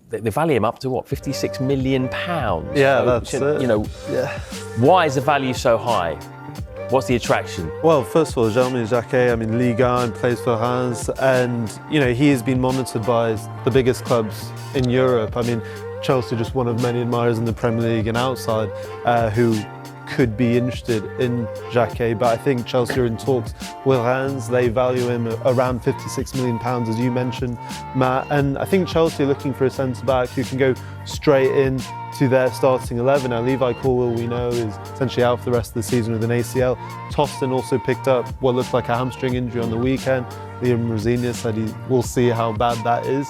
they value him up to what, £56 million? Yeah, so, that's it. You know, why is the value so high? What's the attraction? Well, first of all, Jeremy Jacquet, I mean, Ligue 1, plays for Reims, and he has been monitored by the biggest clubs in Europe. I mean, Chelsea are just one of many admirers in the Premier League and outside who could be interested in Jacquet, but I think Chelsea are in talks with Reims. They value him around £56 million, as you mentioned, Matt. And I think Chelsea are looking for a centre-back who can go straight in to their starting 11. Now, Levi Colwill, we know, is essentially out for the rest of the season with an ACL. Tostin also picked up what looked like a hamstring injury on the weekend. Liam Rosenior said we'll see how bad that is.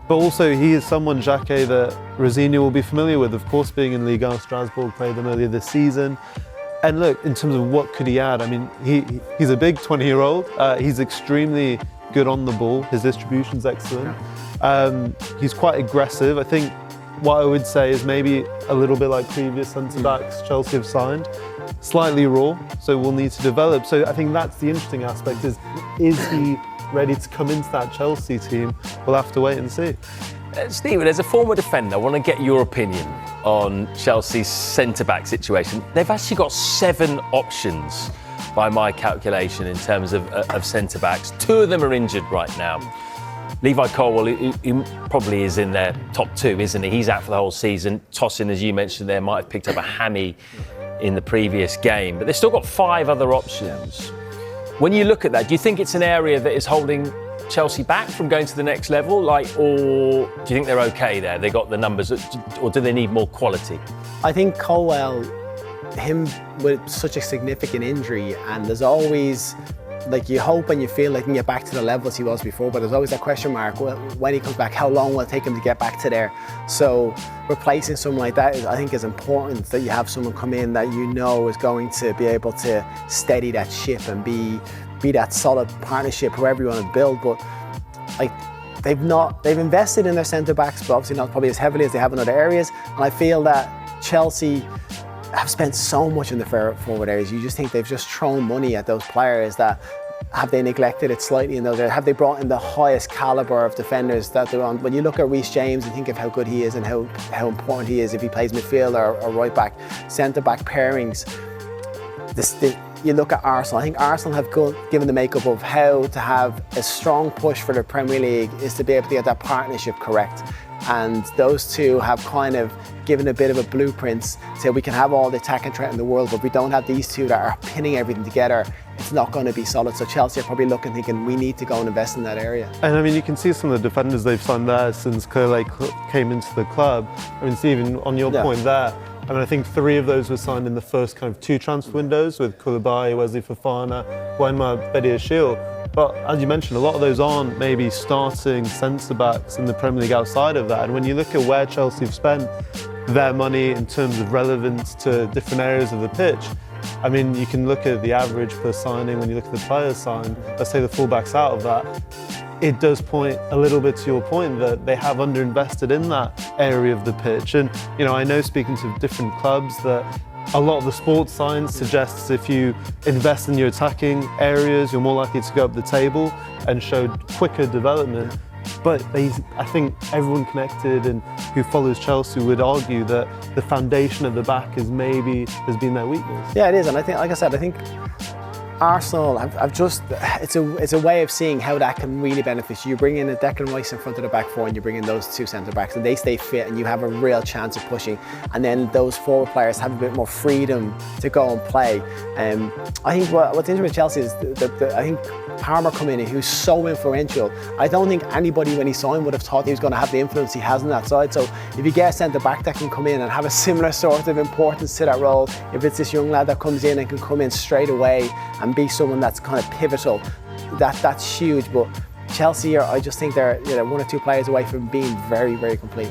But also, he is someone, Jacquet, that Rosenior will be familiar with, of course, being in Ligue 1. Strasbourg, played them earlier this season. And look, in terms of what could he add, I mean, he's a big 20-year-old. He's extremely good on the ball. His distribution's excellent. He's quite aggressive. I think what I would say is maybe a little bit like previous centre-backs Chelsea have signed. Slightly raw, so we'll need to develop. So I think that's the interesting aspect, is he ready to come into that Chelsea team? We'll have to wait and see. Stephen, as a former defender, I want to get your opinion on Chelsea's centre-back situation. They've actually got 7 options by my calculation in terms of centre-backs. 2 of them are injured right now. Levi Colwill, he probably is in their top 2, isn't he? He's out for the whole season. Tossin, as you mentioned there, might have picked up a hammy in the previous game. But they've still got 5 other options. When you look at that, do you think it's an area that is holding Chelsea back from going to the next level? Or do you think they're okay there? They got the numbers, or do they need more quality? I think Colwill, him with such a significant injury, and there's always, like, you hope and you feel like he can get back to the levels he was before, but there's always that question mark, well, when he comes back, how long will it take him to get back to there? So replacing someone like that, I think, is important, that you have someone come in that is going to be able to steady that ship and be that solid partnership, whoever you want to build. But like, they've invested in their centre backs, but obviously not probably as heavily as they have in other areas. And I feel that Chelsea have spent so much in the forward areas. You just think they've just thrown money at those players. That have they neglected it slightly in those areas? Have they brought in the highest calibre of defenders that they're on? When you look at Reece James and think of how good he is and how important he is if he plays midfield or right back, centre back pairings. You look at Arsenal. I think Arsenal have given the makeup of how to have a strong push for the Premier League is to be able to get that partnership correct. And those two have kind of given a bit of a blueprint, so we can have all the attacking threat in the world, but if we don't have these two that are pinning everything together, it's not going to be solid. So Chelsea are probably looking, thinking, we need to go and invest in that area. And I mean, you can see some of the defenders they've signed there since Clearlake came into the club. I mean, Stephen, on your point there, I mean, I think 3 of those were signed in the first kind of 2 transfer windows, with Koulibaly, Wesley Fofana, Bouyema Bediashile. But as you mentioned, a lot of those aren't maybe starting centre-backs in the Premier League outside of that. And when you look at where Chelsea have spent their money in terms of relevance to different areas of the pitch, I mean, you can look at the average per signing when you look at the players signed, let's say the fullbacks out of that. It does point a little bit to your point that they have underinvested in that area of the pitch. And, I know, speaking to different clubs, that a lot of the sports science suggests if you invest in your attacking areas, you're more likely to go up the table and show quicker development. But I think everyone connected and who follows Chelsea would argue that the foundation at the back has been their weakness. Yeah, it is. And I think, like I said, I think Arsenal, it's a way of seeing how that can really benefit you. You bring in a Declan Rice in front of the back 4 and you bring in those 2 centre-backs and they stay fit and you have a real chance of pushing. And then those forward players have a bit more freedom to go and play. I think what's interesting with Chelsea is I think Palmer come in, who's so influential. I don't think anybody when he signed would have thought he was going to have the influence he has on that side. So if you get a centre-back that can come in and have a similar sort of importance to that role, if it's this young lad that comes in and can come in straight away and be someone that's kind of pivotal, that's huge. But Chelsea I just think they're 1 or 2 players away from being very, very complete.